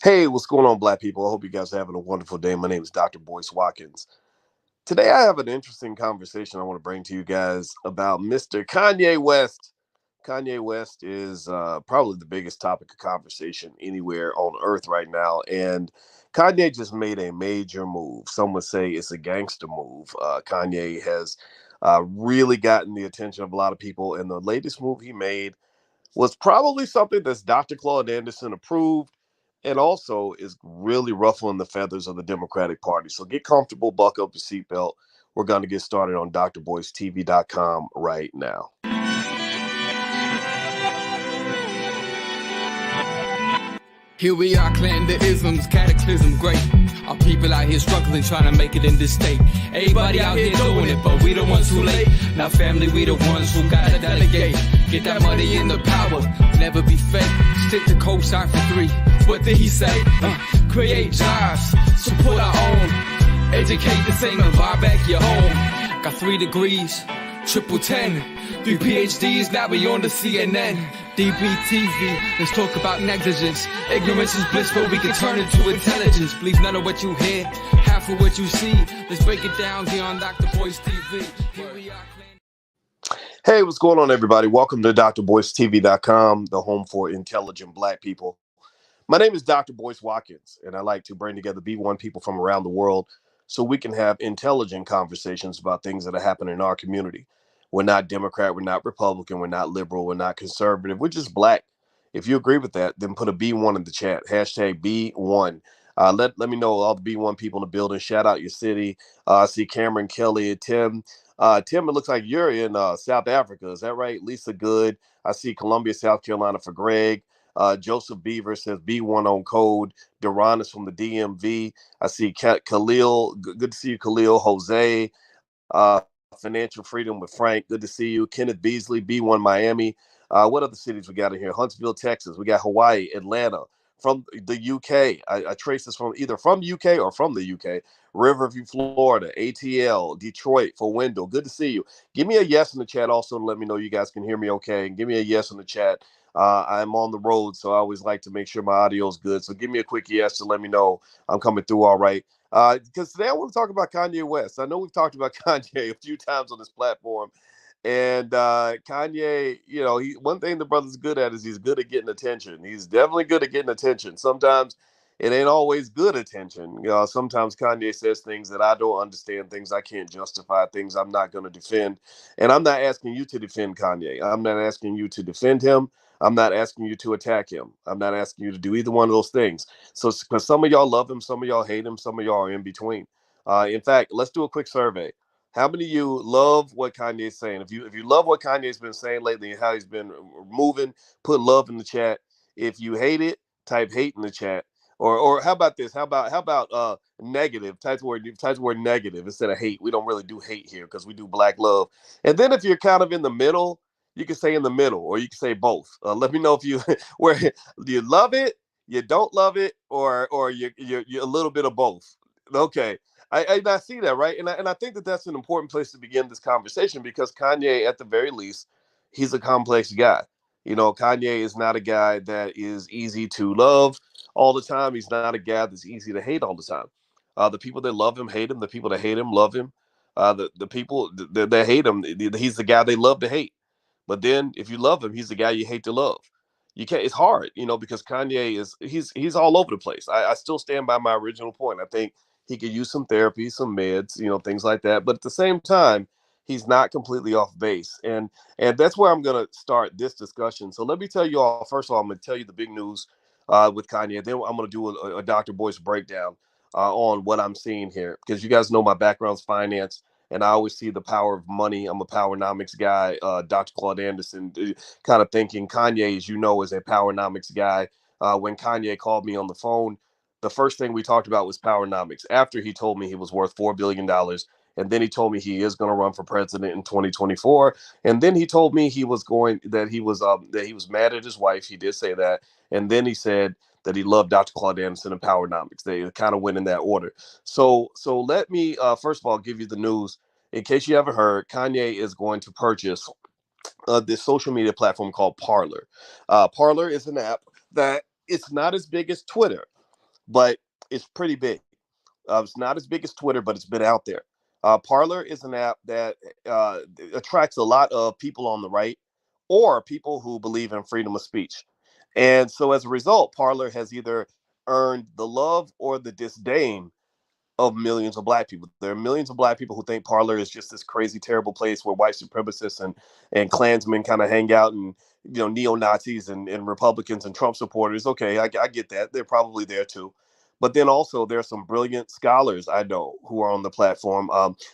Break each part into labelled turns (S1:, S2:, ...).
S1: Hey, what's going on, Black people? I hope you guys are having a wonderful day. My name is Dr. Boyce Watkins. Today, I have an interesting conversation I want to bring to you guys about Mr. Kanye West. Kanye West is probably the biggest topic of conversation anywhere on earth right now. And Kanye just made a major move. Some would say it's a gangster move. Kanye has really gotten the attention of a lot of people. And the latest move he made was probably something that's Dr. Claude Anderson approved and also is really ruffling the feathers of the Democratic Party. So get comfortable, buckle up your seatbelt. We're going to get started on drboycetv.com right now.
S2: Here we are, clan the isms, cataclysm, great. Our people out here struggling, trying to make it in this state. Everybody out here doing it, but we the ones who late. Now family, we the ones who gotta delegate. Get that money in the power, never be fake. Stick to cosign for 3. What did he say? Create jobs, support our own. Educate the same and buy back your home. Got 3 degrees, triple 10. 3 PhDs, now we on the CNN. DBTV, let's talk about negligence. Ignorance is bliss, but we can turn it to intelligence. Believe none of what you hear, half of what you see. Let's break it down here on Dr. Boyce TV. Here we are.
S1: Hey, what's going on, everybody? Welcome to drboycetv.com, the home for intelligent Black people. My name is Dr. Boyce Watkins, and I like to bring together B1 people from around the world so we can have intelligent conversations about things that are happening in our community. We're not Democrat, we're not Republican, we're not liberal, we're not conservative, we're just Black. If you agree with that, then put a B1 in the chat, hashtag B1. Let me know all the B1 people in the building. Shout out your city. I see Cameron, Kelly, Tim. Tim, it looks like you're in South Africa. Is that right? Lisa Good. I see Columbia, South Carolina for Greg. Joseph Beaver says B1 on code. Duran is from the DMV. I see Khalil. Good to see you, Khalil. Jose. Financial Freedom with Frank. Good to see you. Kenneth Beasley, B1 Miami. What other cities we got in here? Huntsville, Texas. We got Hawaii, Atlanta. From the UK. I trace this from either from UK or from the UK. Riverview, Florida, ATL, Detroit, for Wendell. Good to see you. Give me a yes in the chat also to let me know you guys can hear me okay. And give me a yes in the chat. I'm on the road, so I always like to make sure my audio is good. So give me a quick yes to let me know I'm coming through all right. Because today I want to talk about Kanye West. I know we've talked about Kanye a few times on this platform. And Kanye, one thing the brother's good at is he's good at getting attention. He's definitely good at getting attention. Sometimes it ain't always good attention. Sometimes Kanye says things that I don't understand, things I can't justify, things I'm not going to defend. And I'm not asking you to defend Kanye. I'm not asking you to defend him. I'm not asking you to attack him. I'm not asking you to do either one of those things. So, because some of y'all love him, some of y'all hate him, some of y'all are in between. In fact, let's do a quick survey. How many of you love what Kanye's saying? If you love what Kanye's been saying lately and how he's been moving, put love in the chat. If you hate it, type hate in the chat. Or how about this? How about negative? Type the word negative instead of hate. We don't really do hate here because we do black love. And then if you're kind of in the middle, you can say in the middle, or you can say both. Let me know if you where do you love it, you don't love it, or you're a little bit of both. Okay. I see that, right? And I think that that's an important place to begin this conversation because Kanye, at the very least, he's a complex guy. Kanye is not a guy that is easy to love all the time. He's not a guy that's easy to hate all the time. The people that love him hate him. The people that hate him love him. The people that hate him, he's the guy they love to hate. But then if you love him, he's the guy you hate to love. You can't. It's hard, because Kanye he's all over the place. I still stand by my original point. I think he could use some therapy, some meds, things like that. But at the same time, he's not completely off base. And that's where I'm going to start this discussion. So let me tell you all, first of all, I'm going to tell you the big news with Kanye. Then I'm going to do a Dr. Boyce breakdown on what I'm seeing here. Because you guys know my background's finance. And I always see the power of money. I'm a powernomics guy. Dr. Claude Anderson kind of thinking Kanye, as you know, is a powernomics guy. When Kanye called me on the phone, the first thing we talked about was powernomics. After he told me he was worth $4 billion. And then he told me he is going to run for president in 2024. And then he told me that he was mad at his wife. He did say that. And then he said that he loved Dr. Claude Anderson and powernomics. They kind of went in that order. So let me first of all give you the news. In case you haven't heard, Kanye is going to purchase this social media platform called Parler. Parler is an app that it's not as big as Twitter. but it's pretty big. It's not as big as Twitter, but it's been out there. Parler is an app that attracts a lot of people on the right or people who believe in freedom of speech. And so as a result, Parler has either earned the love or the disdain of millions of black people. There are millions of black people who think Parler is just this crazy, terrible place where white supremacists and Klansmen kind of hang out, and neo-Nazis and Republicans and Trump supporters. Okay, I get that. They're probably there too. But then also there are some brilliant scholars I know who are on the platform.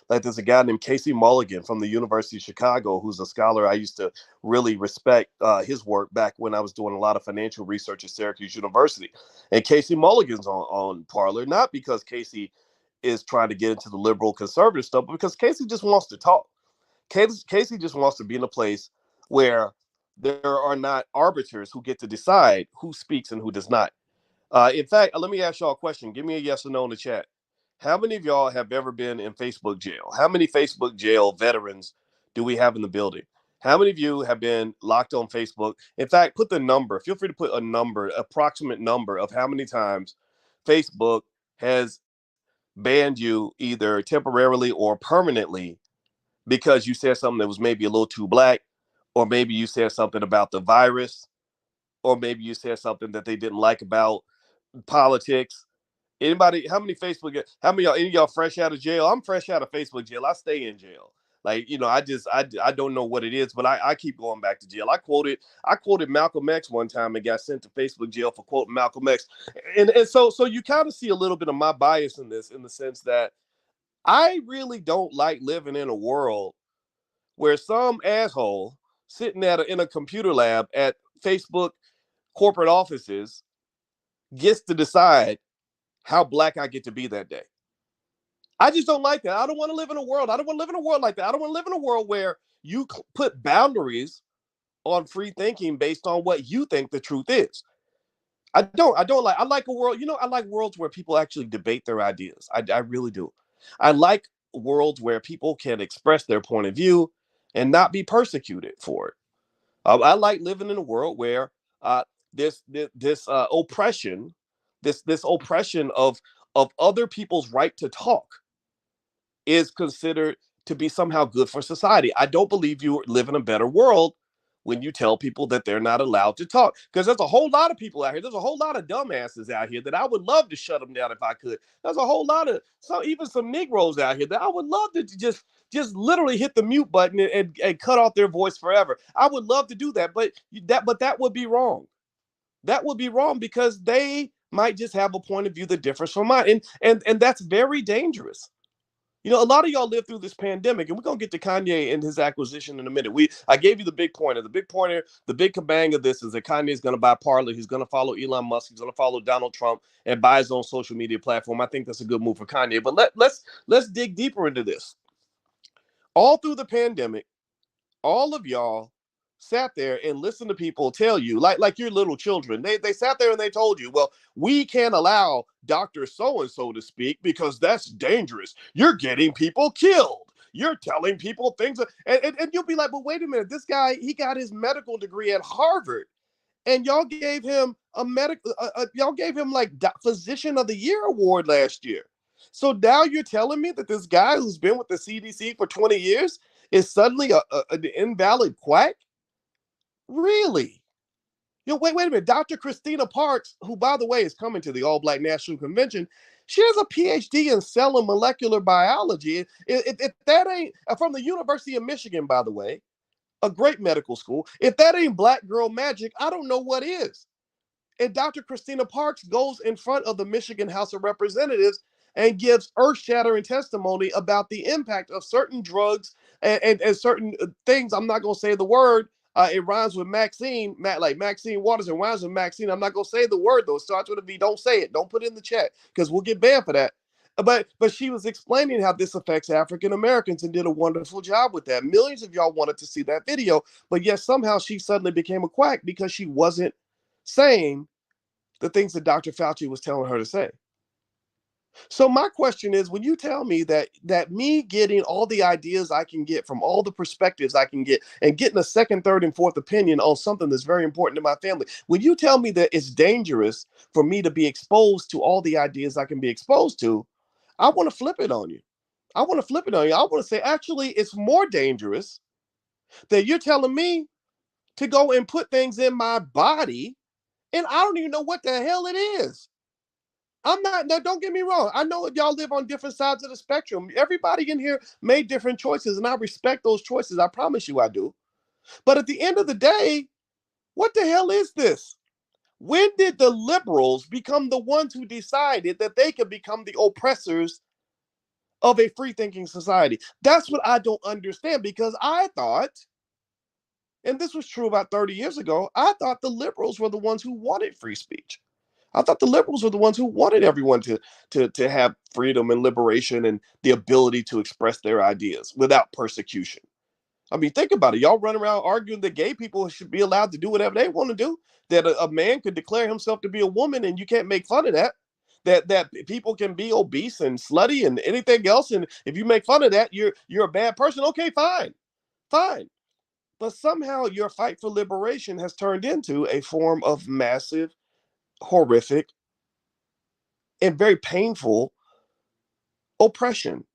S1: Like there's a guy named Casey Mulligan from the University of Chicago, who's a scholar I used to really respect his work back when I was doing a lot of financial research at Syracuse University. And Casey Mulligan's on Parler, not because Casey is trying to get into the liberal conservative stuff, but because Casey just wants to talk. Casey just wants to be in a place where there are not arbiters who get to decide who speaks and who does not. In fact, let me ask y'all a question. Give me a yes or no in the chat. How many of y'all have ever been in Facebook jail? How many Facebook jail veterans do we have in the building? How many of you have been locked on Facebook? In fact, put the number. Feel free to put a number, approximate number of how many times Facebook has banned you either temporarily or permanently because you said something that was maybe a little too black, or maybe you said something about the virus, or maybe you said something that they didn't like about politics. Anybody, how many Facebook, how many any of y'all fresh out of jail? I'm fresh out of Facebook jail. I stay in jail. Like, I don't know what it is, but I keep going back to jail. I quoted Malcolm X one time and got sent to Facebook jail for quoting Malcolm X. And so you kind of see a little bit of my bias in this, in the sense that I really don't like living in a world where some asshole sitting in a computer lab at Facebook corporate offices gets to decide how black I get to be that day. I just don't like that. I don't want to live in a world. I don't want to live in a world like that. I don't want to live in a world where you put boundaries on free thinking based on what you think the truth is. I like a world, I like worlds where people actually debate their ideas. I really do. I like worlds where people can express their point of view and not be persecuted for it. I like living in a world where this oppression, this oppression of other people's right to talk is considered to be somehow good for society. I don't believe you live in a better world when you tell people that they're not allowed to talk, because there's a whole lot of people out here. There's a whole lot of dumbasses out here that I would love to shut them down if I could. There's a whole lot of even some Negroes out here that I would love to just literally hit the mute button and cut off their voice forever. I would love to do that, but that would be wrong. That would be wrong because they might just have a point of view that differs from mine, and that's very dangerous. A lot of y'all lived through this pandemic, and we're going to get to Kanye and his acquisition in a minute. I gave you the big pointer. The big pointer, the big kabang of this is that Kanye is going to buy Parler. He's going to follow Elon Musk. He's going to follow Donald Trump and buy his own social media platform. I think that's a good move for Kanye. But let's dig deeper into this. All through the pandemic, all of y'all sat there and listened to people tell you, like your little children. They sat there and they told you, well, we can't allow Dr. So-and-so to speak because that's dangerous. You're getting people killed. You're telling people things. And you'll be like, but wait a minute, this guy, he got his medical degree at Harvard. And y'all gave him y'all gave him like Physician of the Year award last year. So now you're telling me that this guy who's been with the CDC for 20 years is suddenly an invalid quack? Really? Wait a minute. Dr. Christina Parks, who, by the way, is coming to the All Black National Convention, she has a PhD in cell and molecular biology. If that ain't from the University of Michigan, by the way, a great medical school. If that ain't black girl magic, I don't know what is. And Dr. Christina Parks goes in front of the Michigan House of Representatives and gives earth-shattering testimony about the impact of certain drugs and certain things. I'm not going to say the word. It rhymes with Maxine, like Maxine Waters. It rhymes with Maxine. I'm not going to say the word, though. It starts with a V. Don't say it. Don't put it in the chat because we'll get banned for that. But she was explaining how this affects African Americans and did a wonderful job with that. Millions of y'all wanted to see that video, but yet somehow she suddenly became a quack because she wasn't saying the things that Dr. Fauci was telling her to say. So my question is, when you tell me that me getting all the ideas I can get from all the perspectives I can get and getting a second, third, and fourth opinion on something that's very important to my family, when you tell me that it's dangerous for me to be exposed to all the ideas I can be exposed to, I want to flip it on you. I want to flip it on you. I want to say, actually, it's more dangerous that you're telling me to go and put things in my body, and I don't even know what the hell it is. I'm not, no, don't get me wrong. I know y'all live on different sides of the spectrum. Everybody in here made different choices, and I respect those choices. I promise you I do. But at the end of the day, what the hell is this? When did the liberals become the ones who decided that they could become the oppressors of a free thinking society? That's what I don't understand, because I thought, and this was true about 30 years ago, I thought the liberals were the ones who wanted free speech. I thought the liberals were the ones who wanted everyone to have freedom and liberation and the ability to express their ideas without persecution. I mean, think about it. Y'all run around arguing that gay people should be allowed to do whatever they want to do, that a man could declare himself to be a woman and you can't make fun of that. That people can be obese and slutty and anything else, and if you make fun of that, you're a bad person. Okay, fine, fine. But somehow your fight for liberation has turned into a form of massive, horrific, and very painful oppression.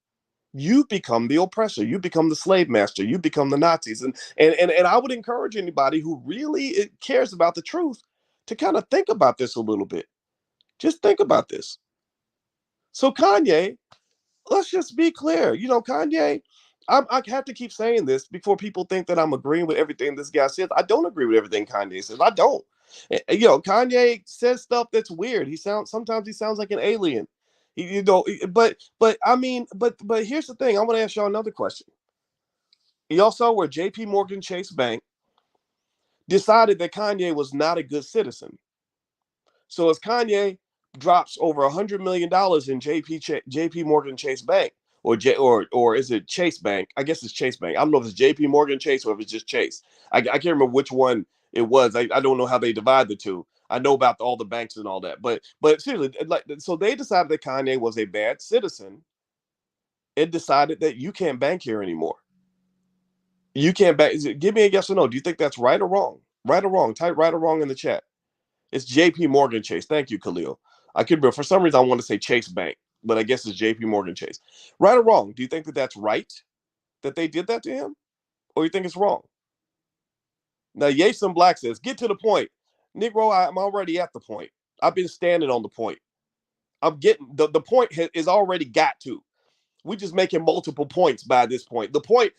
S1: You become the oppressor. You become the slave master. You become the Nazis. And I would encourage anybody who really cares about the truth to kind of think about this a little bit. Just think about this. So Kanye, let's just be clear. You know, Kanye, I have to keep saying this before people think that I'm agreeing with everything this guy says. I don't agree with everything Kanye says. I don't. You know, Kanye says stuff that's weird. Sometimes he sounds like an alien. You know, but I mean, but here's the thing. I want to ask y'all another question. Y'all saw where J.P. Morgan Chase Bank decided that Kanye was not a good citizen. So as Kanye drops over $100 million in J.P. Morgan Chase Bank, or is it Chase Bank? I guess it's Chase Bank. I don't know if it's J.P. Morgan Chase or if it's just Chase. I can't remember which one it was. I don't know how they divide the two. I know about all the banks and all that, but seriously, like, so they decided that Kanye was a bad citizen and decided that you can't bank here anymore. You can't bank. Give me a yes or no. Do you think that's right or wrong? Right or wrong? Type right or wrong in the chat. It's J.P. Morgan Chase. Thank you, Khalil. I could, but for some reason I want to say Chase Bank, but I guess it's J.P. Morgan Chase. Right or wrong? Do you think that that's right that they did that to him, or you think it's wrong? Now, Yason Black says, "Get to the point, Negro. I'm already at the point. I've been standing on the point. I'm getting the point is already got to. We just making multiple points by this point. The point.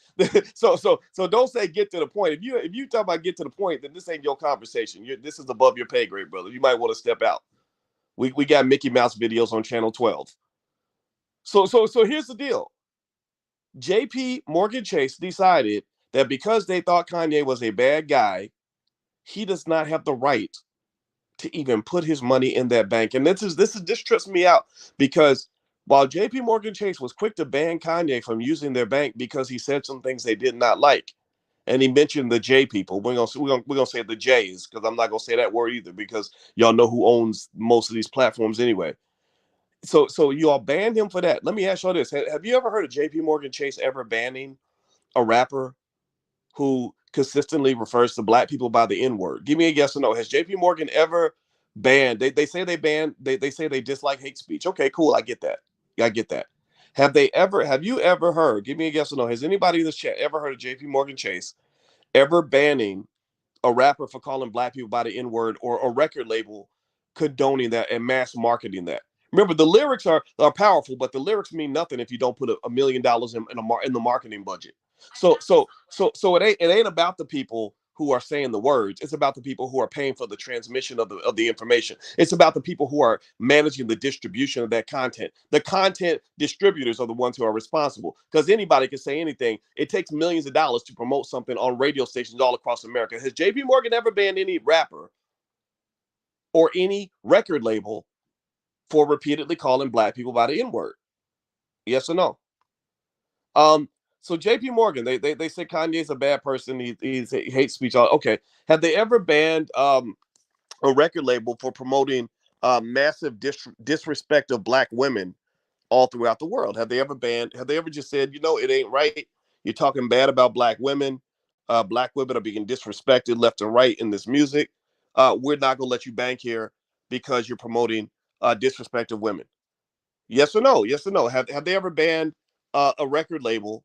S1: So don't say get to the point. If you talk about get to the point, then this ain't your conversation. This is above your pay grade, brother. You might want to step out. We got Mickey Mouse videos on channel 12. So here's the deal. J.P. Morgan Chase decided that because they thought Kanye was a bad guy, he does not have the right to even put his money in that bank. And this trips me out, because while J.P. Morgan Chase was quick to ban Kanye from using their bank because he said some things they did not like, and he mentioned the J people. We're gonna say the J's, because I'm not gonna say that word either, because y'all know who owns most of these platforms anyway. So you all banned him for that. Let me ask y'all this: have you ever heard of J.P. Morgan Chase ever banning a rapper who consistently refers to black people by the N-word? Give me a yes or no. Has JP Morgan ever banned? They say they banned, they say they dislike hate speech. Okay, cool. I get that. Yeah, I get that. Have you ever heard, give me a yes or no, has anybody in this chat ever heard of JP Morgan Chase ever banning a rapper for calling black people by the N-word, or a record label condoning that and mass marketing that? Remember, the lyrics are powerful, but the lyrics mean nothing if you don't put $1 million in the marketing budget. So it ain't about the people who are saying the words. It's about the people who are paying for the transmission of the information. It's about the people who are managing the distribution of that content. The content distributors are the ones who are responsible, because anybody can say anything. It takes millions of dollars to promote something on radio stations all across America. Has JP Morgan ever banned any rapper or any record label for repeatedly calling black people by the N-word? Yes or no? So JP Morgan, they say Kanye's a bad person. He's hate speech. Okay. Have they ever banned a record label for promoting massive disrespect of black women all throughout the world. Have they ever just said, it ain't right? You're talking bad about black women. Black women are being disrespected left and right in this music. We're not going to let you bank here because you're promoting disrespect of women. Yes or no? Yes or no? Have they ever banned a record label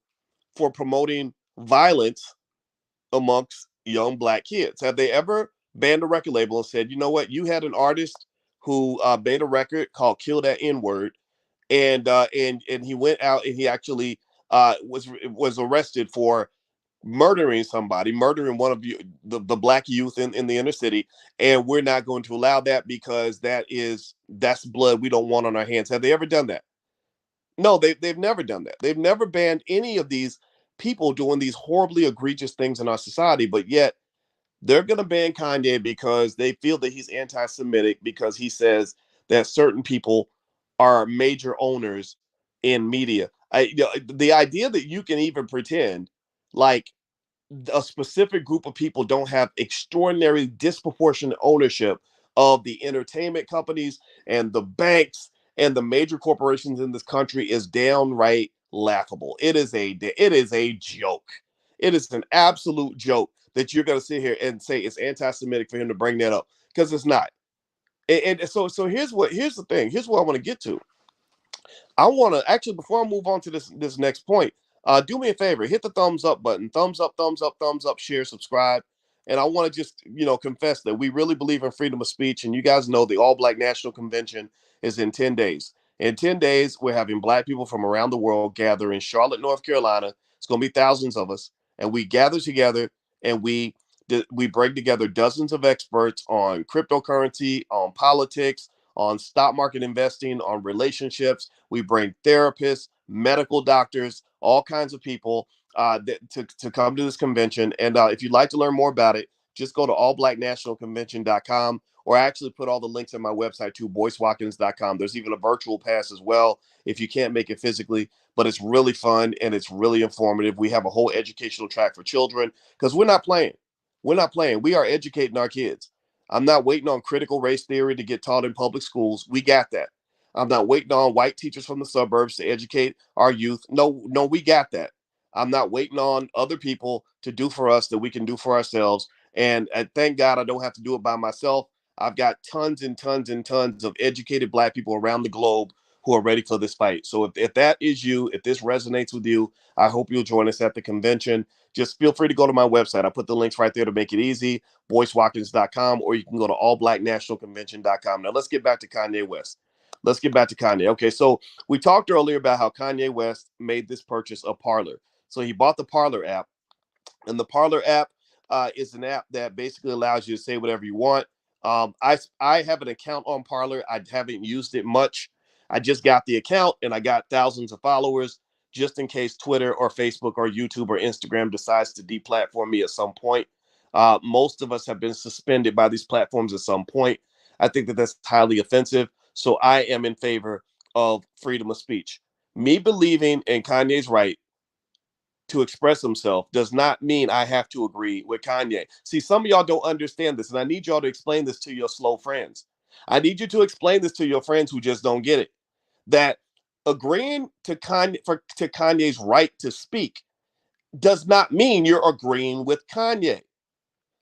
S1: for promoting violence amongst young black kids? Have they ever banned a record label and said, you know what, you had an artist who made a record called "Kill That N Word," and he went out and he actually was arrested for murdering somebody, murdering one of you, the black youth in the inner city, and we're not going to allow that because that's blood we don't want on our hands. Have they ever done that? No, they've never done that. They've never banned any of these people doing these horribly egregious things in our society, but yet they're going to ban Kanye because they feel that he's anti-Semitic because he says that certain people are major owners in media. The idea that you can even pretend like a specific group of people don't have extraordinary disproportionate ownership of the entertainment companies and the banks and the major corporations in this country is downright laughable. It is a joke. It is an absolute joke that you're going to sit here and say it's anti-Semitic for him to bring that up, because it's not. And so here's the thing. Here's what I want to get to. I want to actually, before I move on to this next point, do me a favor, hit the thumbs up button, thumbs up, thumbs up, thumbs up, share, subscribe. And I want to just, confess that we really believe in freedom of speech. And you guys know the All Black National Convention is in 10 days. In 10 days, we're having black people from around the world gather in Charlotte, North Carolina. It's going to be thousands of us. And we gather together and we bring together dozens of experts on cryptocurrency, on politics, on stock market investing, on relationships. We bring therapists, medical doctors, all kinds of people to come to this convention. And if you'd like to learn more about it, just go to allblacknationalconvention.com, or I actually put all the links on my website to boycewatkins.com. There's even a virtual pass as well if you can't make it physically, but it's really fun and it's really informative. We have a whole educational track for children because we're not playing. We're not playing. We are educating our kids. I'm not waiting on critical race theory to get taught in public schools. We got that. I'm not waiting on white teachers from the suburbs to educate our youth. No, no, we got that. I'm not waiting on other people to do for us that we can do for ourselves. And thank God I don't have to do it by myself. I've got tons and tons and tons of educated black people around the globe who are ready for this fight. So if that is you, if this resonates with you, I hope you'll join us at the convention. Just feel free to go to my website. I put the links right there to make it easy, boycewatkins.com, or you can go to allblacknationalconvention.com. Now let's get back to Kanye West. Let's get back to Kanye. Okay, so we talked earlier about how Kanye West made this purchase of Parler. So he bought the Parler app, and the Parler app is an app that basically allows you to say whatever you want. I have an account on Parler. I haven't used it much. I just got the account, and I got thousands of followers just in case Twitter or Facebook or YouTube or Instagram decides to deplatform me at some point. Most of us have been suspended by these platforms at some point. I think that that's highly offensive. So I am in favor of freedom of speech. Me believing in Kanye's right to express himself does not mean I have to agree with Kanye. See, some of y'all don't understand this, and I need y'all to explain this to your slow friends. I need you to explain this to your friends who just don't get it. That agreeing to Kanye's right to speak does not mean you're agreeing with Kanye.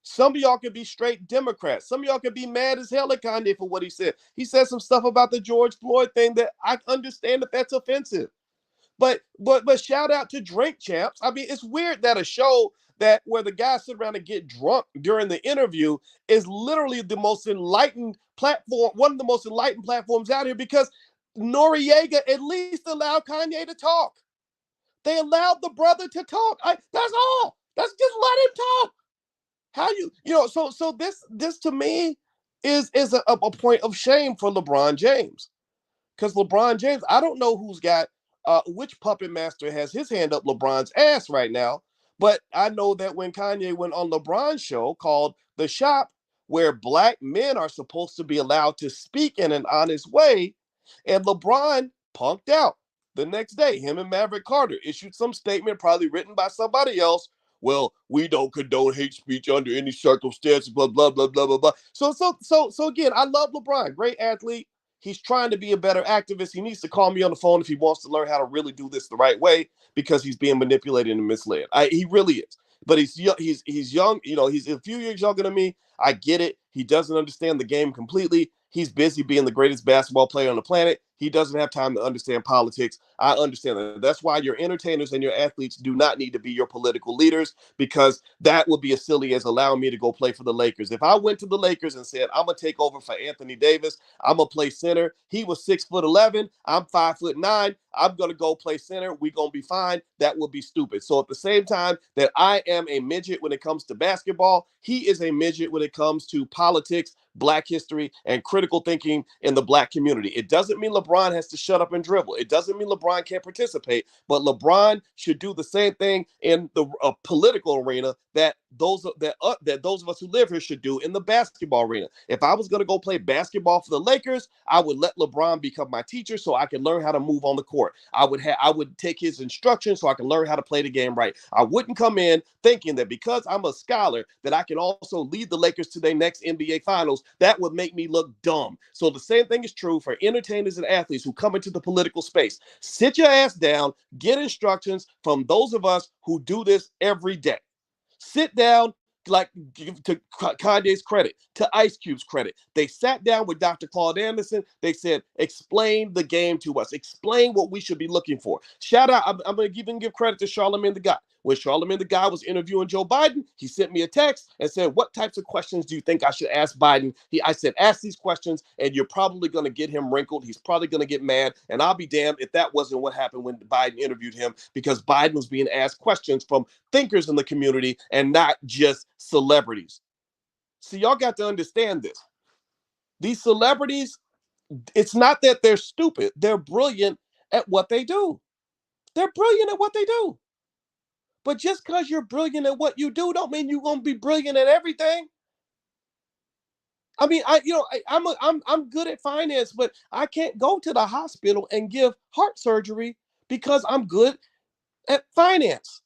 S1: Some of y'all could be straight Democrats. Some of y'all could be mad as hell at Kanye for what he said. He said some stuff about the George Floyd thing that I understand that that's offensive. But shout out to Drink Champs. I mean, it's weird that a show that where the guys sit around and get drunk during the interview is literally the most enlightened platform, one of the most enlightened platforms out here, because Noriega at least allowed Kanye to talk. They allowed the brother to talk. That's all. That's just let him talk. How so this to me is a point of shame for LeBron James. Because LeBron James, I don't know who's got which puppet master has his hand up LeBron's ass right now, but I know that when Kanye went on LeBron's show called The Shop, where black men are supposed to be allowed to speak in an honest way, and LeBron punked out. The next day, him and Maverick Carter issued some statement, probably written by somebody else. Well, we don't condone hate speech under any circumstances, blah, blah, blah, blah, blah, blah. So again, I love LeBron, great athlete. He's trying to be a better activist. He needs to call me on the phone if he wants to learn how to really do this the right way, because he's being manipulated and misled. He really is. But he's young. He's a few years younger than me. I get it. He doesn't understand the game completely. He's busy being the greatest basketball player on the planet. He doesn't have time to understand politics. I understand that. That's why your entertainers and your athletes do not need to be your political leaders, because that would be as silly as allowing me to go play for the Lakers. If I went to the Lakers and said, I'm going to take over for Anthony Davis, I'm going to play center. He was 6'11". I'm 5'9". I'm going to go play center. We're going to be fine. That would be stupid. So at the same time that I am a midget when it comes to basketball, he is a midget when it comes to politics, Black history, and critical thinking in the Black community. It doesn't mean LeBron has to shut up and dribble. It doesn't mean LeBron can't participate, but LeBron should do the same thing in the political arena that those of us who live here should do in the basketball arena. If I was going to go play basketball for the Lakers, I would let LeBron become my teacher so I can learn how to move on the court. I would take his instructions so I can learn how to play the game right. I wouldn't come in thinking that because I'm a scholar that I can also lead the Lakers to their next NBA Finals. That would make me look dumb. So the same thing is true for entertainers and athletes who come into the political space. Sit your ass down, get instructions from those of us who do this every day. Sit down, like, give to Kanye's credit, to Ice Cube's credit. They sat down with Dr. Claude Anderson. They said, explain the game to us. Explain what we should be looking for. Shout out, I'm going to even give credit to Charlamagne the God. When Charlamagne the God was interviewing Joe Biden, he sent me a text and said, what types of questions do you think I should ask Biden? I said, ask these questions, and you're probably going to get him wrinkled. He's probably going to get mad, and I'll be damned if that wasn't what happened when Biden interviewed him, because Biden was being asked questions from thinkers in the community and not just celebrities. So y'all got to understand this. These celebrities, it's not that they're stupid. They're brilliant at what they do. They're brilliant at what they do. But just because you're brilliant at what you do don't mean you're going to be brilliant at everything. I mean, I'm good at finance, but I can't go to the hospital and give heart surgery because I'm good at finance.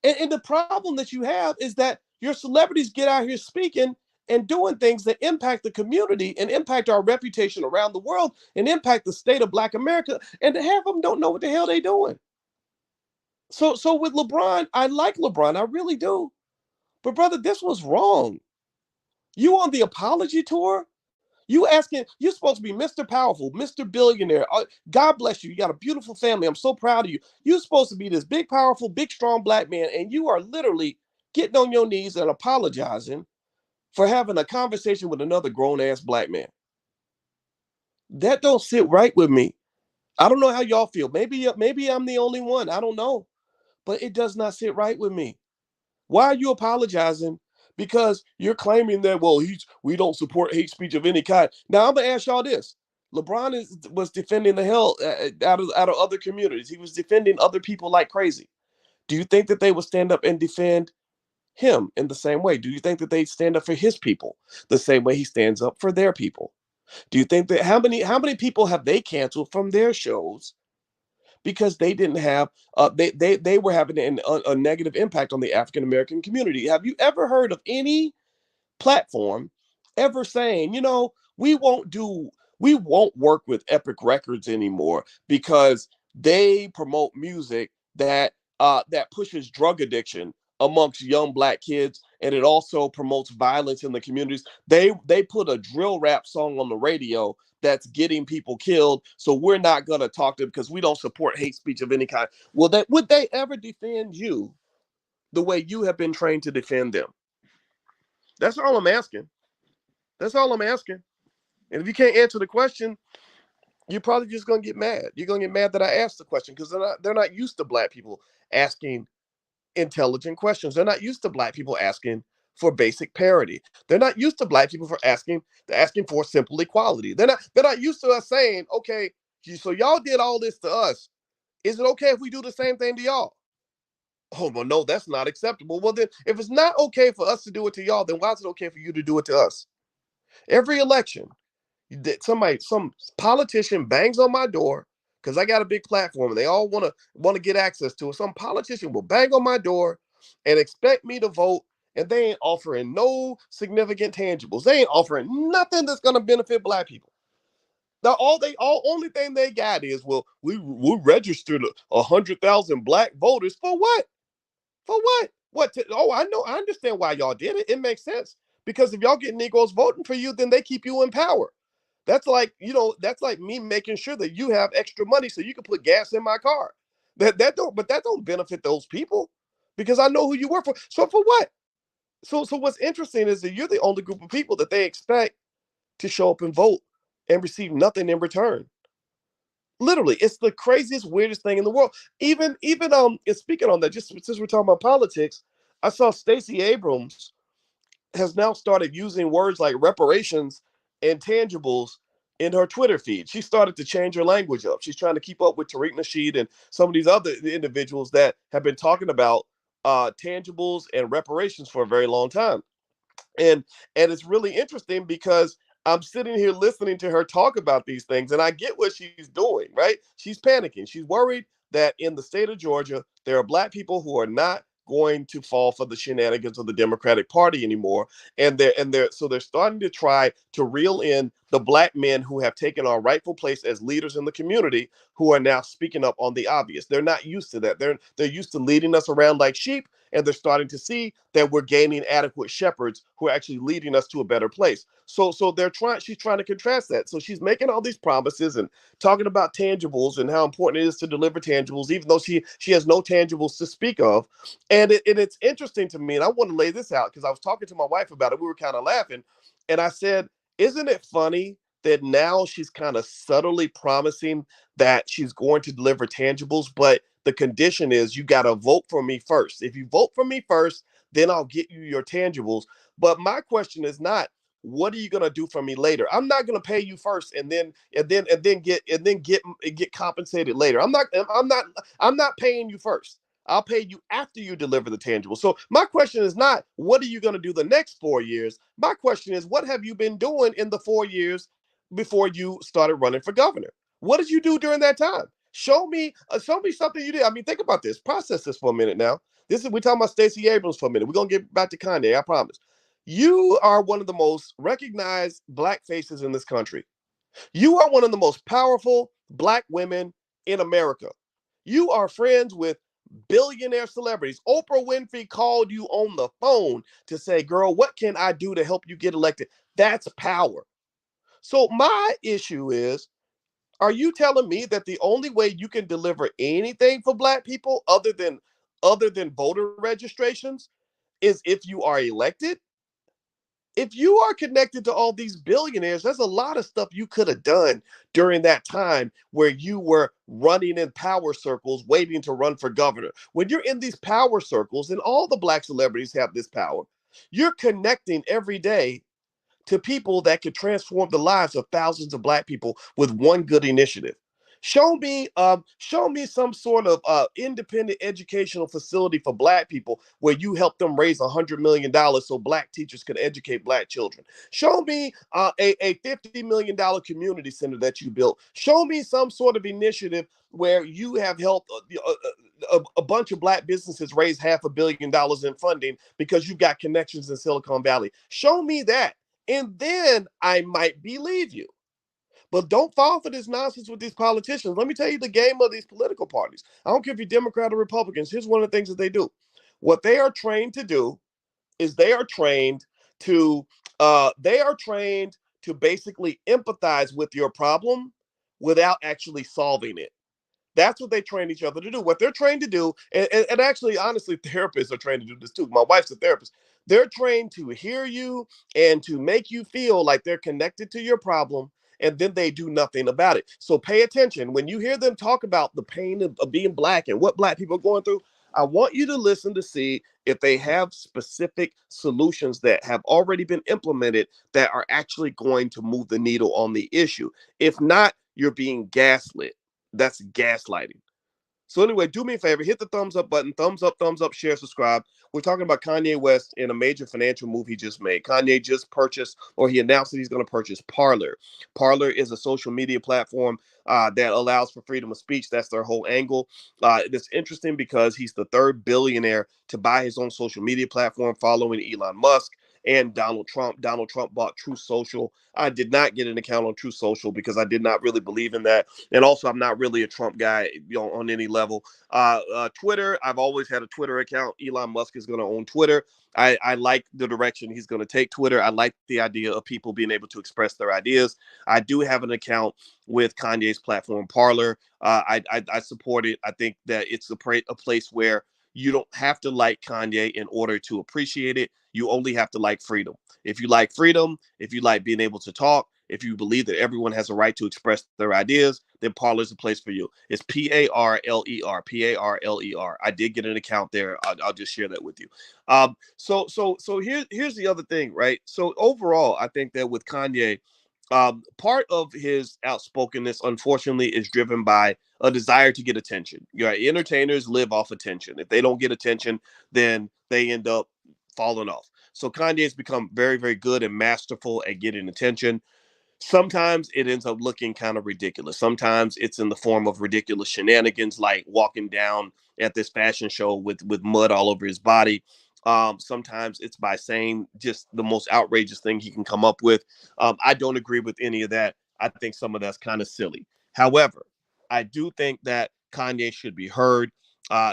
S1: And the problem that you have is that your celebrities get out here speaking and doing things that impact the community and impact our reputation around the world and impact the state of Black America, and half of them don't know what the hell they're doing. So with LeBron, I like LeBron, I really do. But brother, this was wrong. You on the apology tour? You're supposed to be Mr. Powerful, Mr. Billionaire. God bless you. You got a beautiful family. I'm so proud of you. You're supposed to be this big, powerful, big, strong Black man, and you are literally getting on your knees and apologizing for having a conversation with another grown-ass Black man. That don't sit right with me. I don't know how y'all feel. Maybe I'm the only one. I don't know. But it does not sit right with me. Why are you apologizing? Because you're claiming that, well, we don't support hate speech of any kind. Now, I'm going to ask y'all this. LeBron was defending the hell out of other communities. He was defending other people like crazy. Do you think that they would stand up and defend him in the same way? Do you think that they'd stand up for his people the same way he stands up for their people? Do you think that how many people have they canceled from their shows because they didn't have they were having a negative impact on the African American community? Have you ever heard of any platform ever saying, we won't work with Epic Records anymore because they promote music that pushes drug addiction amongst young Black kids, and it also promotes violence in the communities? They put a drill rap song on the radio that's getting people killed, so we're not going to talk to them because we don't support hate speech of any kind. Well, would they ever defend you the way you have been trained to defend them? That's all I'm asking. That's all I'm asking. And if you can't answer the question, you're probably just going to get mad. You're going to get mad that I asked the question, because they're not used to Black people asking intelligent questions. They're not used to Black people asking for basic parity. They're not used to Black people for asking for simple equality. They're not used to us saying, okay, so y'all did all this to us. Is it okay if we do the same thing to y'all? Oh, well, no, that's not acceptable. Well, then, if it's not okay for us to do it to y'all, then why is it okay for you to do it to us? Every election, some politician bangs on my door because I got a big platform and they all want to get access to it. Some politician will bang on my door and expect me to vote, and they ain't offering no significant tangibles. They ain't offering nothing that's going to benefit Black people. Now all only thing they got is, well, we registered 100,000 black voters for what? For what? Oh, I know. I understand why y'all did it. It makes sense because if y'all get Negroes voting for you, then they keep you in power. That's like, that's like me making sure that you have extra money so you can put gas in my car. That don't benefit those people because I know who you work for. So for what? So what's interesting is that you're the only group of people that they expect to show up and vote and receive nothing in return. Literally, it's the craziest, weirdest thing in the world. Even and speaking on that, just since we're talking about politics, I saw Stacey Abrams has now started using words like reparations and tangibles in her Twitter feed. She started to change her language up. She's trying to keep up with Tariq Nasheed and some of these other individuals that have been talking about tangibles and reparations for a very long time. And it's really interesting because I'm sitting here listening to her talk about these things, and I get what she's doing, right? She's panicking. She's worried that in the state of Georgia, there are black people who are not going to fall for the shenanigans of the Democratic Party anymore. And they're starting to try to reel in the black men who have taken our rightful place as leaders in the community, who are now speaking up on the obvious. They're not used to that. They're used to leading us around like sheep, and they're starting to see that we're gaining adequate shepherds who are actually leading us to a better place. So she's trying to contrast that. So she's making all these promises and talking about tangibles and how important it is to deliver tangibles, even though she has no tangibles to speak of. And it's interesting to me, and I want to lay this out because I was talking to my wife about it. We were kind of laughing, and I said, "Isn't it funny that now she's kind of subtly promising that she's going to deliver tangibles, but the condition is you got to vote for me first. If you vote for me first, then I'll get you your tangibles." But my question is not, what are you gonna do for me later? I'm not gonna pay you first and then get compensated later. I'm not paying you first. I'll pay you after you deliver the tangible. So my question is not, what are you going to do the next 4 years? My question is, what have you been doing in the 4 years before you started running for governor? What did you do during that time? Show me something you did. I mean, think about this. Process this for a minute now. We're talking about Stacey Abrams for a minute. We're gonna get back to Kanye. I promise. You are one of the most recognized black faces in this country. You are one of the most powerful black women in America. You are friends with billionaire celebrities. Oprah Winfrey called you on the phone to say, "Girl, what can I do to help you get elected?" That's power. So my issue is, are you telling me that the only way you can deliver anything for black people other than voter registrations is if you are elected? If you are connected to all these billionaires, there's a lot of stuff you could have done during that time where you were running in power circles, waiting to run for governor. When you're in these power circles, and all the black celebrities have this power, you're connecting every day to people that could transform the lives of thousands of black people with one good initiative. Show me some sort of independent educational facility for black people where you help them raise $100 million so black teachers could educate black children. Show me a $50 million community center that you built. Show me some sort of initiative where you have helped a bunch of black businesses raise $500 million in funding because you've got connections in Silicon Valley. Show me that, and then I might believe you. But don't fall for this nonsense with these politicians. Let me tell you the game of these political parties. I don't care if you're Democrat or Republicans. Here's one of the things that they do. What they are trained to do is to they are trained to basically empathize with your problem without actually solving it. That's what they train each other to do. What they're trained to do, and actually, honestly, therapists are trained to do this too. My wife's a therapist. They're trained to hear you and to make you feel like they're connected to your problem, and then they do nothing about it. So pay attention. When you hear them talk about the pain of being black and what black people are going through, I want you to listen to see if they have specific solutions that have already been implemented that are actually going to move the needle on the issue. If not, you're being gaslit. That's gaslighting. So anyway, do me a favor, hit the thumbs up button, thumbs up, share, subscribe. We're talking about Kanye West in a major financial move he just made. Kanye just purchased, or he announced that he's going to purchase Parler. Parler is a social media platform that allows for freedom of speech. That's their whole angle. It's interesting because he's the third billionaire to buy his own social media platform following Elon Musk. and Donald Trump. Donald Trump bought True Social. I did not get an account on True Social because I did not really believe in that. And also, I'm not really a Trump guy, on any level. Twitter, I've always had a Twitter account. Elon Musk is going to own Twitter. I like the direction he's going to take Twitter. I like the idea of people being able to express their ideas. I do have an account with Kanye's platform, Parler. I support it. I think that it's a place where you don't have to like Kanye in order to appreciate it. You only have to like freedom. If you like freedom, if you like being able to talk, if you believe that everyone has a right to express their ideas, then Parler's a place for you. It's Parler, Parler. I did get an account there. I'll just share that with you. So here's the other thing, right? So overall, I think that with Kanye, part of his outspokenness, unfortunately, is driven by a desire to get attention. Entertainers live off attention. If they don't get attention, then they end up falling off. So Kanye has become very, very good and masterful at getting attention. Sometimes it ends up looking kind of ridiculous. Sometimes it's in the form of ridiculous shenanigans, like walking down at this fashion show with mud all over his body. Sometimes it's by saying just the most outrageous thing he can come up with. I don't agree with any of that. I think some of that's kind of silly. However, I do think that Kanye should be heard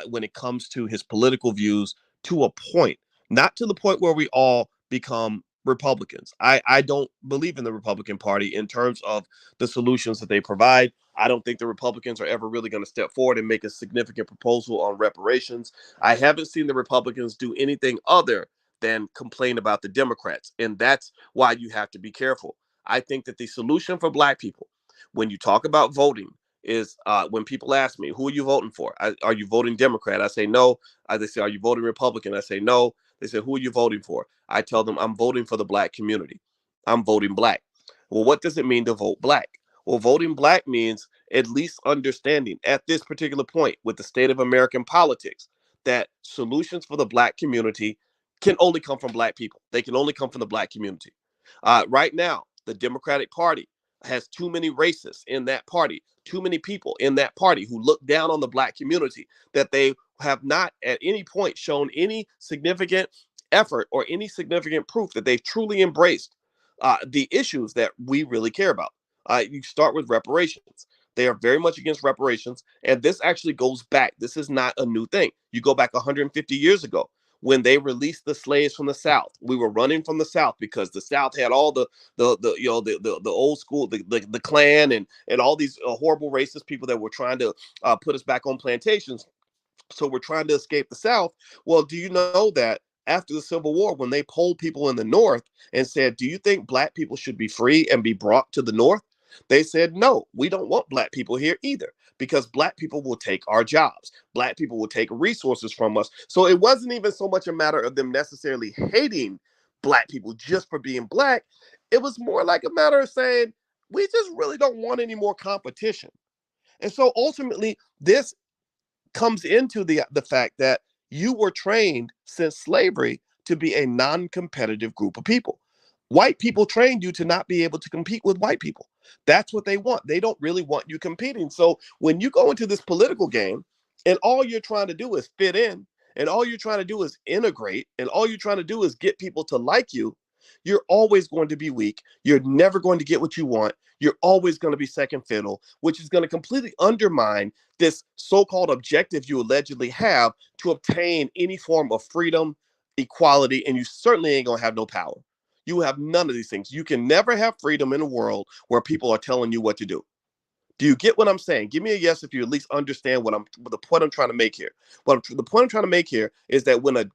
S1: when it comes to his political views, to a point, not to the point where we all become Republicans. I don't believe in the Republican Party in terms of the solutions that they provide. I don't think the Republicans are ever really going to step forward and make a significant proposal on reparations. I haven't seen the Republicans do anything other than complain about the Democrats. And that's why you have to be careful. I think that the solution for Black people, when you talk about voting, is when people ask me, who are you voting for? Are you voting Democrat? I say no. They say, are you voting Republican? I say no. They say, who are you voting for? I tell them I'm voting for the Black community. I'm voting Black. Well, what does it mean to vote Black? Well, voting Black means at least understanding at this particular point with the state of American politics that solutions for the Black community can only come from Black people. They can only come from the Black community. Right now, the Democratic Party has too many racists in that party, too many people in that party who look down on the Black community, that they have not at any point shown any significant effort or any significant proof that they've truly embraced the issues that we really care about. You start with reparations. They are very much against reparations. And this actually goes back. This is not a new thing. You go back 150 years ago when they released the slaves from the South. We were running from the South because the South had all the old school, the Klan and all these horrible racist people that were trying to put us back on plantations. So we're trying to escape the South. Well, do you know that after the Civil War, when they polled people in the North and said, do you think Black people should be free and be brought to the North? They said, no, we don't want Black people here either, because Black people will take our jobs. Black people will take resources from us. So it wasn't even so much a matter of them necessarily hating Black people just for being Black. It was more like a matter of saying, we just really don't want any more competition. And so ultimately, this comes into the fact that you were trained since slavery to be a non-competitive group of people. White people trained you to not be able to compete with white people. That's what they want. They don't really want you competing. So when you go into this political game and all you're trying to do is fit in, and all you're trying to do is integrate, and all you're trying to do is get people to like you, you're always going to be weak. You're never going to get what you want. You're always going to be second fiddle, which is going to completely undermine this so-called objective you allegedly have to obtain any form of freedom, equality, and you certainly ain't going to have no power. You have none of these things. You can never have freedom in a world where people are telling you what to do. Do you get what I'm saying? Give me a yes if you at least understand the point I'm trying to make here. The point I'm trying to make here is that when a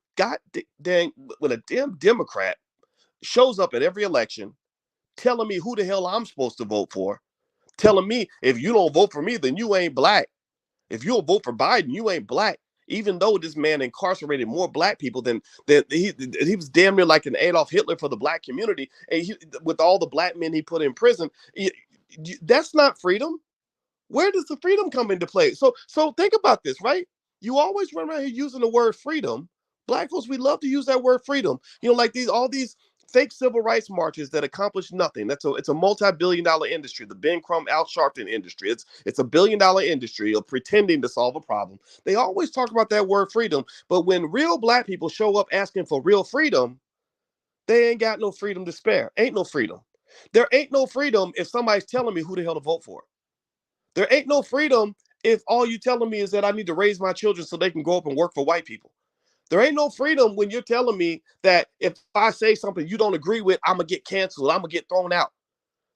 S1: damn Democrat shows up at every election telling me who the hell I'm supposed to vote for, telling me if you don't vote for me, then you ain't Black. If you don't vote for Biden, you ain't Black. Even though this man incarcerated more Black people than he was damn near like an Adolf Hitler for the Black community, and with all the Black men he put in prison, that's not freedom. Where does the freedom come into play? So think about this, right? You always run around here using the word freedom. Black folks, we love to use that word freedom. Like all these fake civil rights marches that accomplish nothing. It's a multi-billion-dollar industry, the Ben Crump, Al Sharpton industry. It's a billion-dollar industry of pretending to solve a problem. They always talk about that word freedom, but when real Black people show up asking for real freedom, They ain't got no freedom to spare. Ain't no freedom. There ain't no freedom if somebody's telling me who the hell to vote for. There ain't no freedom if all you telling me is that I need to raise my children so they can grow up and work for white people. There ain't no freedom when you're telling me that if I say something you don't agree with, I'm gonna get canceled, I'm gonna get thrown out.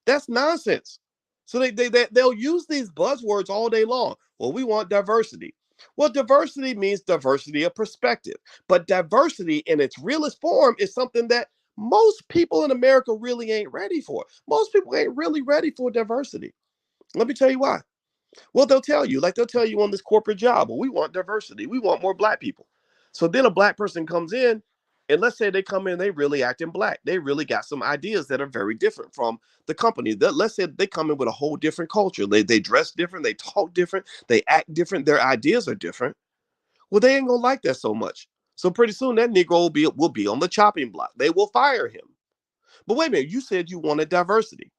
S1: That's nonsense. So they'll use these buzzwords all day long. Well, we want diversity. Well, diversity means diversity of perspective, but diversity in its realest form is something that most people in America really ain't ready for. Most people ain't really ready for diversity. Let me tell you why. Well, they'll tell you on this corporate job, well, we want diversity. We want more black people. So then a black person comes in, and let's say they come in, they really acting black. They really got some ideas that are very different from the company. Let's say they come in with a whole different culture. They dress different, they talk different, they act different, their ideas are different. Well, they ain't gonna like that so much. So pretty soon that Negro will be on the chopping block. They will fire him. But wait a minute, you said you wanted diversity.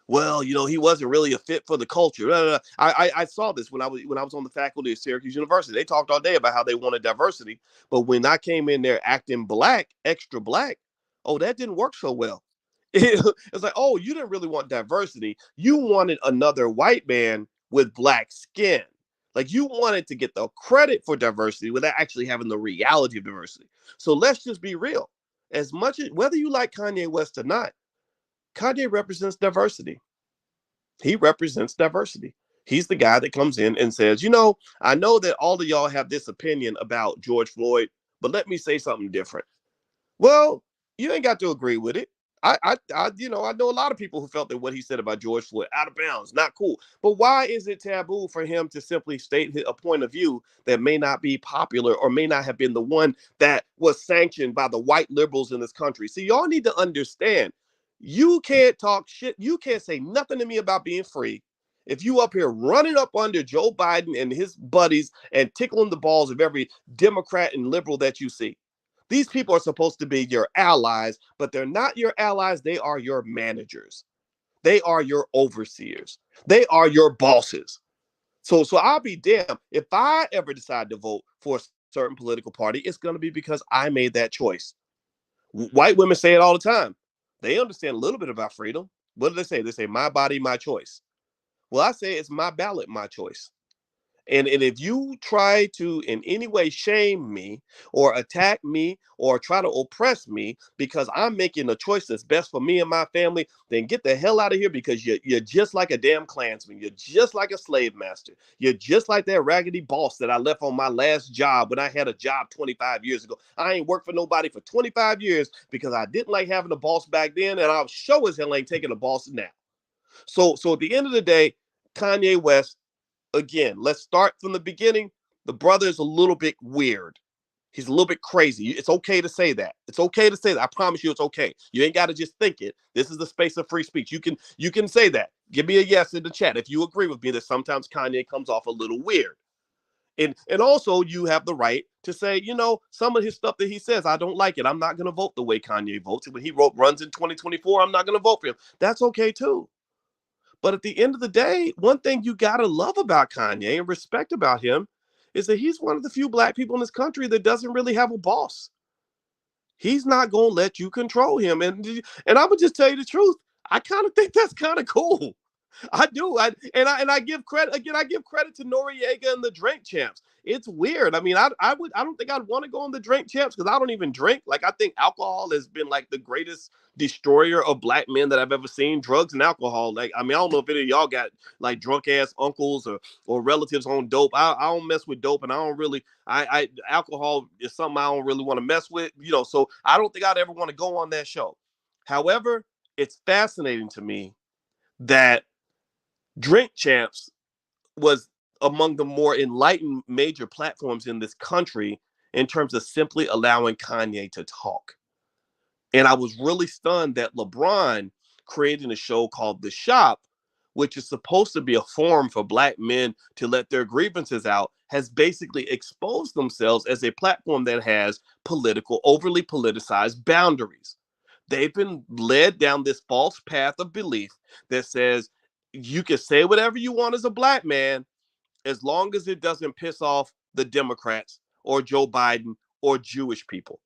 S1: Well, he wasn't really a fit for the culture. I saw this when I was on the faculty at Syracuse University. They talked all day about how they wanted diversity, but when I came in there acting black, extra black, oh, that didn't work so well. It's like, oh, you didn't really want diversity. You wanted another white man with black skin. Like you wanted to get the credit for diversity without actually having the reality of diversity. So let's just be real. As much as whether you like Kanye West or not, Kanye represents diversity. He represents diversity. He's the guy that comes in and says, I know that all of y'all have this opinion about George Floyd, but let me say something different. Well, you ain't got to agree with it. I know a lot of people who felt that what he said about George Floyd out of bounds, not cool. But why is it taboo for him to simply state a point of view that may not be popular or may not have been the one that was sanctioned by the white liberals in this country? See, y'all need to understand. You can't talk shit. You can't say nothing to me about being free if you up here running up under Joe Biden and his buddies and tickling the balls of every Democrat and liberal that you see. These people are supposed to be your allies, but they're not your allies. They are your managers. They are your overseers. They are your bosses. So I'll be damned if I ever decide to vote for a certain political party, it's going to be because I made that choice. White women say it all the time. They understand a little bit about freedom. What do they say? They say, my body, my choice. Well, I say it's my ballot, my choice. And if you try to in any way shame me or attack me or try to oppress me because I'm making a choice that's best for me and my family, then get the hell out of here because you're just like a damn Klansman. You're just like a slave master. You're just like that raggedy boss that I left on my last job when I had a job 25 years ago. I ain't worked for nobody for 25 years because I didn't like having a boss back then, and I'll show as hell ain't taking a boss now. So at the end of the day, Kanye West, again, let's start from the beginning. The brother is a little bit weird. He's a little bit crazy. It's okay to say that. It's okay to say that. I promise you it's okay. You ain't got to just think it. This is the space of free speech. You can say that. Give me a yes in the chat if you agree with me that sometimes Kanye comes off a little weird. And also you have the right to say, some of his stuff that he says, I don't like it. I'm not going to vote the way Kanye votes. When he runs in 2024, I'm not going to vote for him. That's okay too. But at the end of the day, one thing you got to love about Kanye and respect about him is that he's one of the few black people in this country that doesn't really have a boss. He's not going to let you control him. And I would just tell you the truth. I kind of think that's kind of cool. I do. I give credit again. I give credit to Noriega and the Drink Champs. It's weird. I mean, I don't think I'd want to go on the Drink Champs because I don't even drink. Like I think alcohol has been like the greatest destroyer of black men that I've ever seen. Drugs and alcohol. Like I mean, I don't know if any of y'all got like drunk ass uncles or relatives on dope. I don't mess with dope, and I don't really. I alcohol is something I don't really want to mess with. So I don't think I'd ever want to go on that show. However, it's fascinating to me that Drink Champs was among the more enlightened major platforms in this country in terms of simply allowing Kanye to talk. And I was really stunned that LeBron created a show called The Shop, which is supposed to be a forum for black men to let their grievances out, has basically exposed themselves as a platform that has overly politicized boundaries. They've been led down this false path of belief that says you can say whatever you want as a black man as long as it doesn't piss off the Democrats or Joe Biden or Jewish people.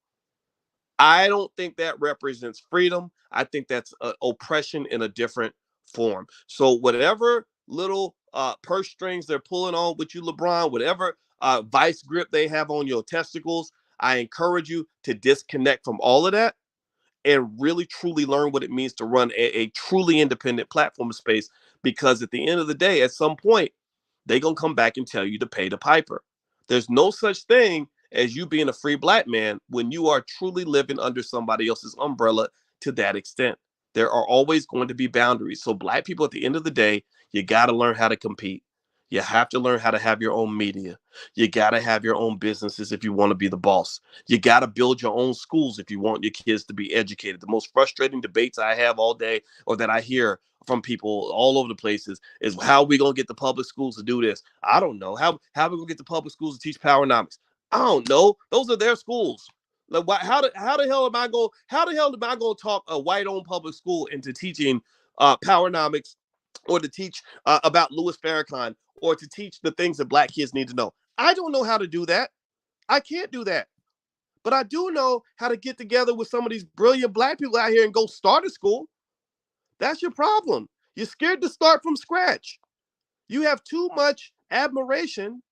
S1: I don't think that represents freedom. I think that's oppression in a different form. So whatever little purse strings they're pulling on with you, LeBron, whatever vice grip they have on your testicles, I encourage you to disconnect from all of that and really truly learn what it means to run a truly independent platform space. Because at the end of the day, at some point, they're going to come back and tell you to pay the piper. There's no such thing as you being a free black man when you are truly living under somebody else's umbrella to that extent. There are always going to be boundaries. So black people, at the end of the day, you got to learn how to compete. You have to learn how to have your own media. You got to have your own businesses if you want to be the boss. You got to build your own schools if you want your kids to be educated. The most frustrating debates I have all day, or that I hear from people all over the places, is how are we going to get the public schools to do this? I don't know. How are we going to get the public schools to teach powernomics? I don't know. Those are their schools. Like, how the hell am I going? How the hell am I going to talk a white-owned public school into teaching powernomics, or to teach about Louis Farrakhan, or to teach the things that black kids need to know? I don't know how to do that. I can't do that. But I do know how to get together with some of these brilliant black people out here and go start a school. That's your problem. You're scared to start from scratch. You have too much admiration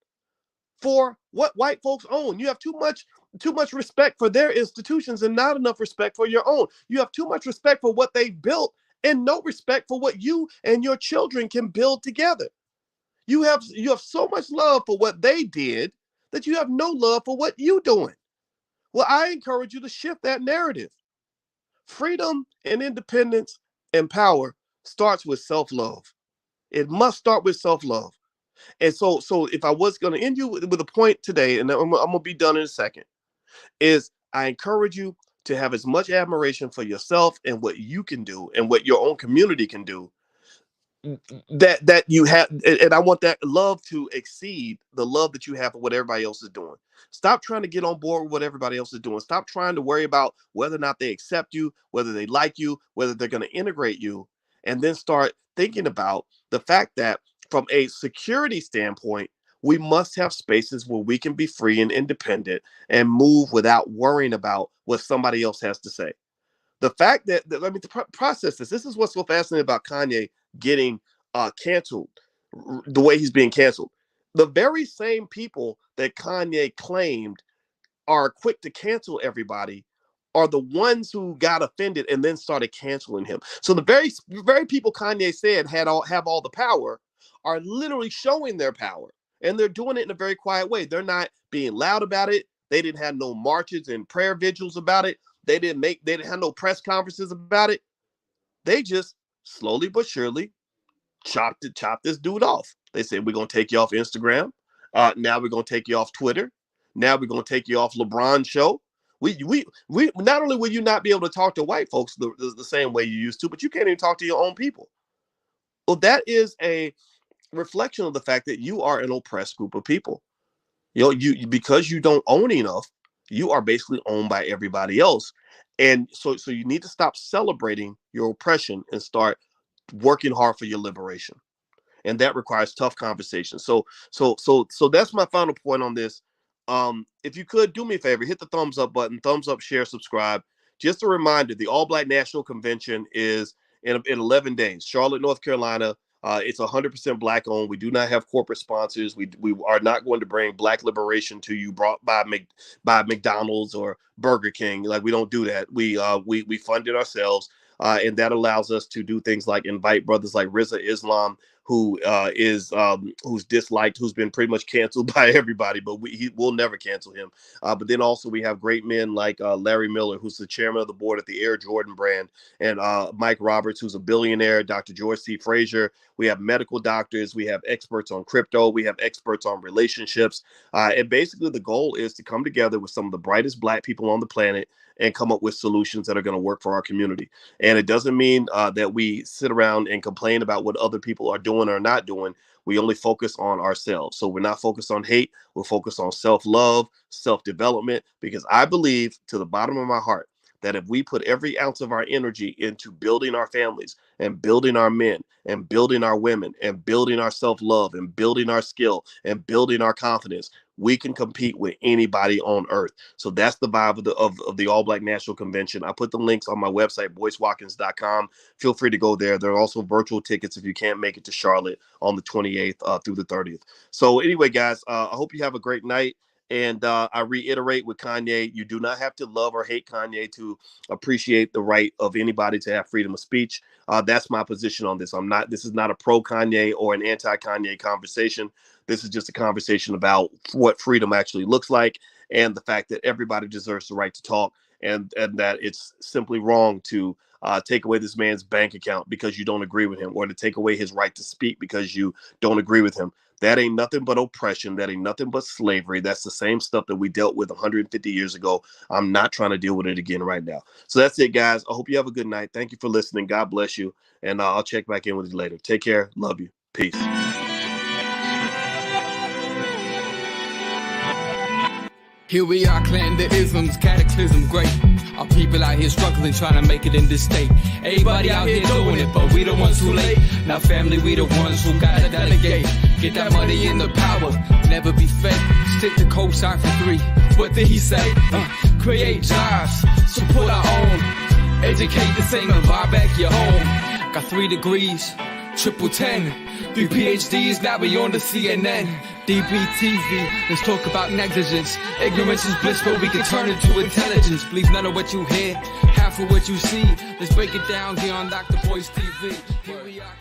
S1: for what white folks own. You have too much respect for their institutions and not enough respect for your own. You have too much respect for what they built and no respect for what you and your children can build together. You have so much love for what they did that you have no love for what you're doing. Well, I encourage you to shift that narrative. Freedom and independence and power starts with self-love. It must start with self-love. And so if I was going to end you with a point today, and I'm going to be done in a second, is I encourage you to have as much admiration for yourself and what you can do and what your own community can do, that you have, and I want that love to exceed the love that you have for what everybody else is doing. Stop trying to get on board with what everybody else is doing. Stop trying to worry about whether or not they accept you, whether they like you, whether they're going to integrate you, and then start thinking about the fact that from a security standpoint, we must have spaces where we can be free and independent and move without worrying about what somebody else has to say. The fact that let me process this. This is what's so fascinating about Kanye getting canceled, the way he's being canceled. The very same people that Kanye claimed are quick to cancel everybody are the ones who got offended and then started canceling him. So the very people Kanye said have all the power are literally showing their power, and they're doing it in a very quiet way. They're not being loud about it. They didn't have no marches and prayer vigils about it. They didn't have no press conferences about it. They just slowly but surely chopped this dude off. They said, we're gonna take you off Instagram. Now we're gonna take you off Twitter. Now we're gonna take you off LeBron's show. We not only will you not be able to talk to white folks the same way you used to, but you can't even talk to your own people. Well, that is a reflection of the fact that you are an oppressed group of people. You because you don't own enough, you are basically owned by everybody else. And so you need to stop celebrating your oppression and start working hard for your liberation. And that requires tough conversations. So that's my final point on this. If you could do me a favor, hit the thumbs up button, thumbs up, share, subscribe. Just a reminder, the All Black National Convention is in 11 days, Charlotte, North Carolina. It's 100% black owned. We do not have corporate sponsors. We are not going to bring black liberation to you brought by McDonald's or Burger King. Like, we don't do that. We fund it ourselves. And that allows us to do things like invite brothers like Rizza Islam, who's disliked, who's been pretty much canceled by everybody, but we'll never cancel him. But then also we have great men like Larry Miller, who's the chairman of the board at the Air Jordan brand, and Mike Roberts, who's a billionaire, Dr. George C. Frazier. We have medical doctors. We have experts on crypto. We have experts on relationships. And basically the goal is to come together with some of the brightest black people on the planet and come up with solutions that are going to work for our community. And it doesn't mean that we sit around and complain about what other people are doing or not doing. We only focus on ourselves. So we're not focused on hate. We're focused on self-love, self-development, because I believe to the bottom of my heart that if we put every ounce of our energy into building our families and building our men and building our women and building our self-love and building our skill and building our confidence, we can compete with anybody on earth. So that's the vibe of the All Black National Convention. I put the links on my website, boycewatkins.com. Feel free to go there. There are also virtual tickets if you can't make it to Charlotte on the 28th through the 30th. So anyway, guys, I hope you have a great night. And I reiterate with Kanye, you do not have to love or hate Kanye to appreciate the right of anybody to have freedom of speech. That's my position on this. This is not a pro Kanye or an anti Kanye conversation. This is just a conversation about what freedom actually looks like and the fact that everybody deserves the right to talk, and that it's simply wrong to take away this man's bank account because you don't agree with him, or to take away his right to speak because you don't agree with him. That ain't nothing but oppression. That ain't nothing but slavery. That's the same stuff that we dealt with 150 years ago. I'm not trying to deal with it again right now. So that's it, guys. I hope you have a good night. Thank you for listening. God bless you. And I'll check back in with you later. Take care. Love you. Peace.
S2: Here we are, clan the isms, cataclysm great. Our people out here struggling, trying to make it in this state. Everybody out here doing it, but we the ones who late. Now family, we the ones who gotta delegate. Get that money in the power, never be fake. Stick to cosign for 3. What did he say? Create jobs, support our own. Educate the same and buy back your home. Got 3 degrees, triple 10. 3 PhDs, now we on the CNN. DBTV, let's talk about negligence. Ignorance is bliss, but we can turn it to intelligence. Believe none of what you hear, half of what you see. Let's break it down here on Dr. Boyce TV. Here we are.